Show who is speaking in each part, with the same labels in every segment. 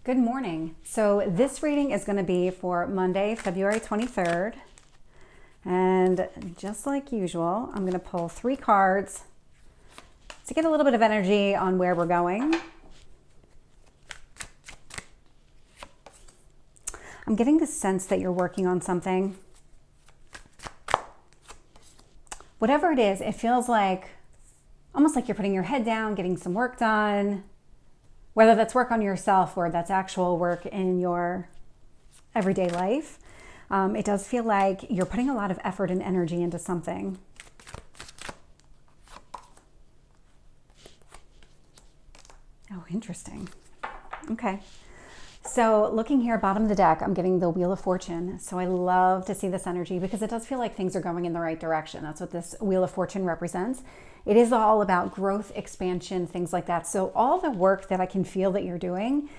Speaker 1: Good morning. So this reading is going to be for Monday, February 23rd. And just like usual, I'm going to pull 3 cards to get a little bit of energy on where we're going. I'm getting the sense that you're working on something. Whatever it is, it feels like almost like you're putting your head down, getting some work done. Whether that's work on yourself or that's actual work in your everyday life, it does feel like you're putting a lot of effort and energy into something. Oh, interesting. Okay. So looking here, bottom of the deck, I'm getting the Wheel of Fortune. So I love to see this energy because it does feel like things are going in the right direction. That's what this Wheel of Fortune represents. It is all about growth, expansion, things like that. So all the work that I can feel that you're doing,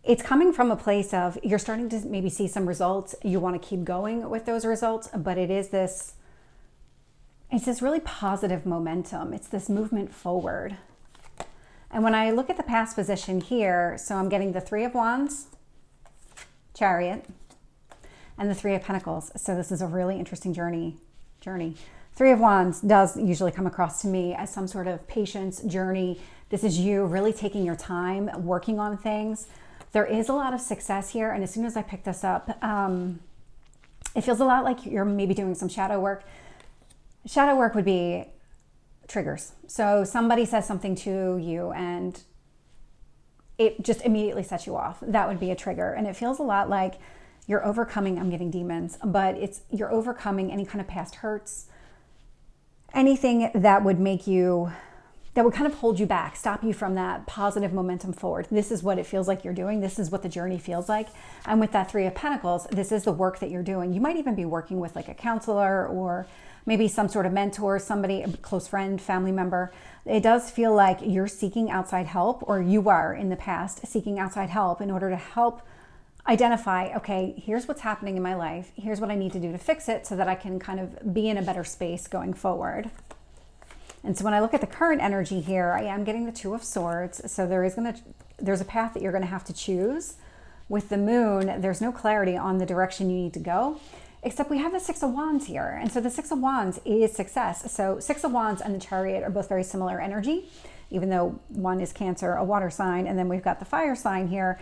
Speaker 1: it's coming from a place of you're starting to maybe see some results. You want to keep going with those results, but it's this really positive momentum. It's this movement forward. And when I look at the past position here, so I'm getting the 3 of Wands, Chariot, and the 3 of Pentacles. So this is a really interesting journey. 3 of Wands does usually come across to me as some sort of patience journey. This is you really taking your time, working on things. There is a lot of success here. And as soon as I pick this up, it feels a lot like you're maybe doing some shadow work. Shadow work would be triggers. So somebody says something to you and it just immediately sets you off. That would be a trigger. And it feels a lot like you're overcoming, I'm getting demons, but you're overcoming any kind of past hurts, anything that would make you, that would kind of hold you back, stop you from that positive momentum forward. This is what it feels like you're doing. This is what the journey feels like. And with that 3 of Pentacles, this is the work that you're doing. You might even be working with like a counselor or maybe some sort of mentor, somebody, a close friend, family member. It does feel like you're seeking outside help, or you are in the past seeking outside help in order to help identify, okay, here's what's happening in my life. Here's what I need to do to fix it so that I can kind of be in a better space going forward. And so when I look at the current energy here, I am getting the 2 of Swords. So there's a path that you're going to have to choose. With the Moon, there's no clarity on the direction you need to go. Except we have the 6 of Wands here. And so the 6 of Wands is success. So 6 of Wands and the Chariot are both very similar energy, even though one is Cancer, a water sign, and then we've got the fire sign here.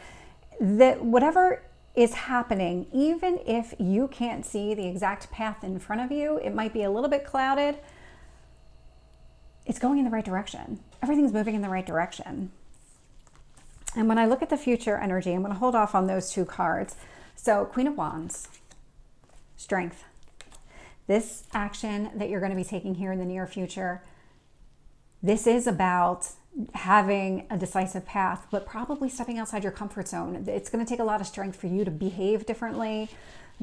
Speaker 1: That whatever is happening, even if you can't see the exact path in front of you, it might be a little bit clouded, it's going in the right direction. Everything's moving in the right direction. And when I look at the future energy, I'm going to hold off on those 2 cards. So Queen of Wands. Strength. This action that you're going to be taking here in the near future, this is about having a decisive path, but probably stepping outside your comfort zone. It's going to take a lot of strength for you to behave differently,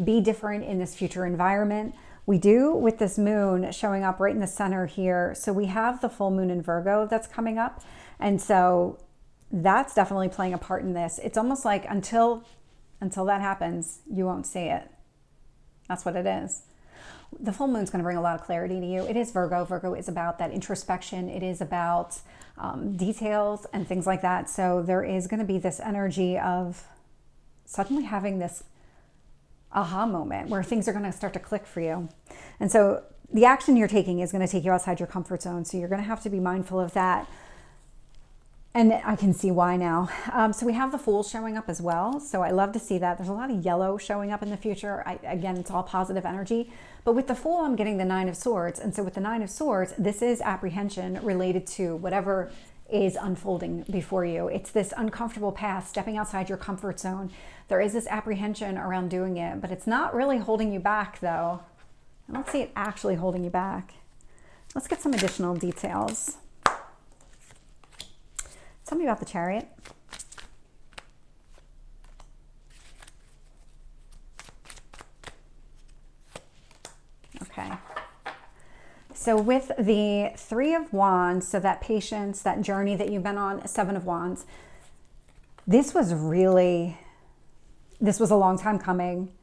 Speaker 1: be different in this future environment. We do with this moon showing up right in the center here. So we have the full moon in Virgo that's coming up. And so that's definitely playing a part in this. It's almost like until that happens, you won't see it. That's what it is. The full moon's going to bring a lot of clarity to you. It is Virgo. Virgo is about that introspection. It is about details and things like that. So there is going to be this energy of suddenly having this aha moment where things are going to start to click for you. And so the action you're taking is going to take you outside your comfort zone. So you're going to have to be mindful of that. And I can see why now. So we have the Fool showing up as well. So I love to see that. There's a lot of yellow showing up in the future. Again, it's all positive energy. But with the Fool, I'm getting the 9 of Swords. And so with the 9 of Swords, this is apprehension related to whatever is unfolding before you. It's this uncomfortable path, stepping outside your comfort zone. There is this apprehension around doing it, but it's not really holding you back, though. I don't see it actually holding you back. Let's get some additional details. Tell me about the Chariot. Okay. So with the 3 of Wands, so that patience, that journey that you've been on, 7 of Wands, this was a long time coming.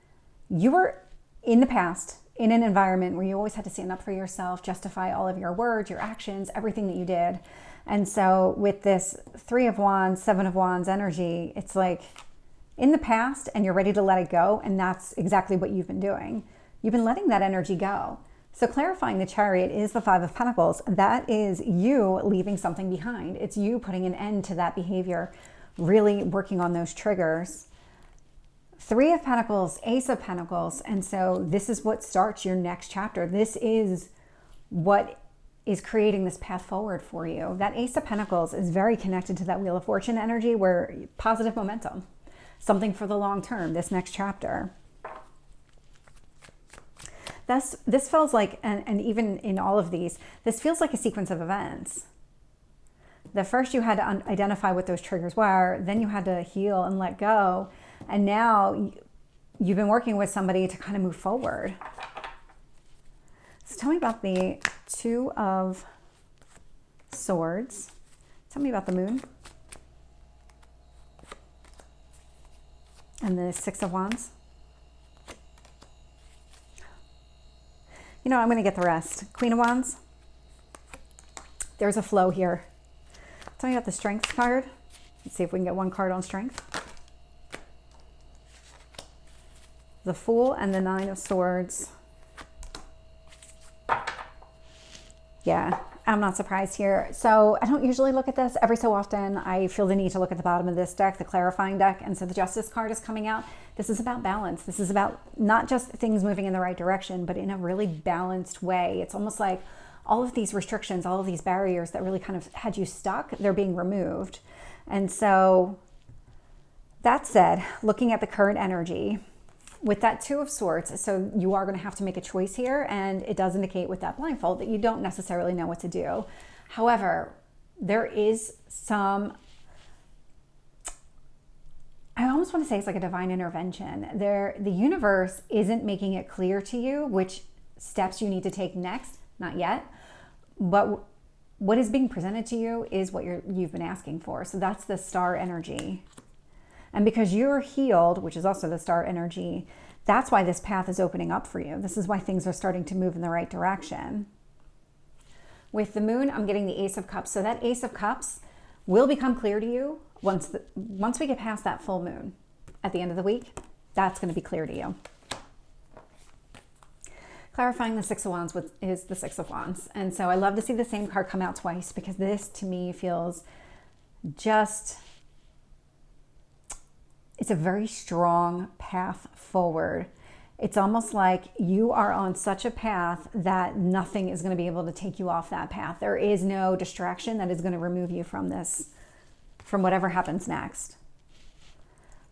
Speaker 1: You were in the past in an environment where you always had to stand up for yourself, justify all of your words, your actions, everything that you did. And so with this Three of Wands, Seven of Wands energy, it's like in the past and you're ready to let it go. And that's exactly what you've been doing. You've been letting that energy go. So clarifying the Chariot is the Five of Pentacles. That is you leaving something behind. It's you putting an end to that behavior, really working on those triggers. Three of Pentacles, Ace of Pentacles. And so this is what starts your next chapter. This is what is creating this path forward for you. That Ace of Pentacles is very connected to that Wheel of Fortune energy, where positive momentum, something for the long term, this next chapter. This feels like, and even in all of these, this feels like a sequence of events. The first you had to identify what those triggers were, then you had to heal and let go, and now you've been working with somebody to kind of move forward. So tell me about the Two of Swords. Tell me about the Moon. And the Six of Wands. You know, I'm going to get the rest. Queen of Wands. There's a flow here. Tell me about the Strength card. Let's see if we can get one card on Strength. The Fool and the Nine of Swords. Yeah, I'm not surprised here. So I don't usually look at this. Every so often I feel the need to look at the bottom of this deck, the clarifying deck. And so the Justice card is coming out. This is about balance. This is about not just things moving in the right direction, but in a really balanced way. It's almost like all of these restrictions, all of these barriers that really kind of had you stuck, they're being removed. And so that said, looking at the current energy, with that Two of Swords, so you are going to have to make a choice here, and it does indicate with that blindfold that you don't necessarily know what to do. However, there is some, I almost want to say it's like a divine intervention. The universe isn't making it clear to you which steps you need to take next, not yet, but what is being presented to you is what you've been asking for. So that's the Star energy. And because you're healed, which is also the Star energy, that's why this path is opening up for you. This is why things are starting to move in the right direction. With the Moon, I'm getting the Ace of Cups. So that Ace of Cups will become clear to you once we get past that full moon at the end of the week. That's going to be clear to you. Clarifying the Six of Wands is the Six of Wands. And so I love to see the same card come out twice, because this to me feels just, it's a very strong path forward. It's almost like you are on such a path that nothing is going to be able to take you off that path. There is no distraction that is going to remove you from this, from whatever happens next.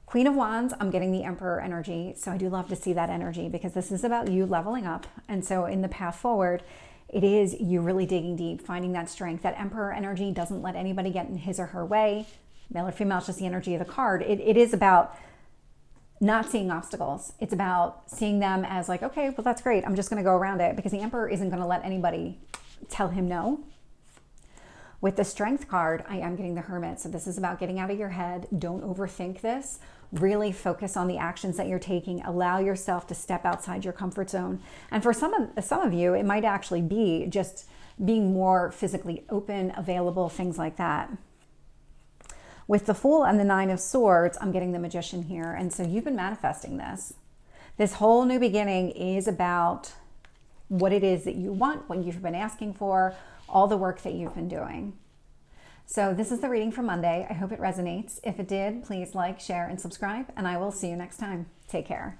Speaker 1: Queen of Wands, I'm getting the Emperor energy. So I do love to see that energy, because this is about you leveling up. And so in the path forward, it is you really digging deep, finding that strength. That Emperor energy doesn't let anybody get in his or her way. Male or female, it's just the energy of the card. It is about not seeing obstacles. It's about seeing them as like, okay, well, that's great. I'm just going to go around it, because the Emperor isn't going to let anybody tell him no. With the Strength card, I am getting the Hermit. So this is about getting out of your head. Don't overthink this. Really focus on the actions that you're taking. Allow yourself to step outside your comfort zone. And for some of you, it might actually be just being more physically open, available, things like that. With the Fool and the Nine of Swords, I'm getting the Magician here. And so you've been manifesting this. This whole new beginning is about what it is that you want, what you've been asking for, all the work that you've been doing. So this is the reading for Monday. I hope it resonates. If it did, please like, share, and subscribe, and I will see you next time. Take care.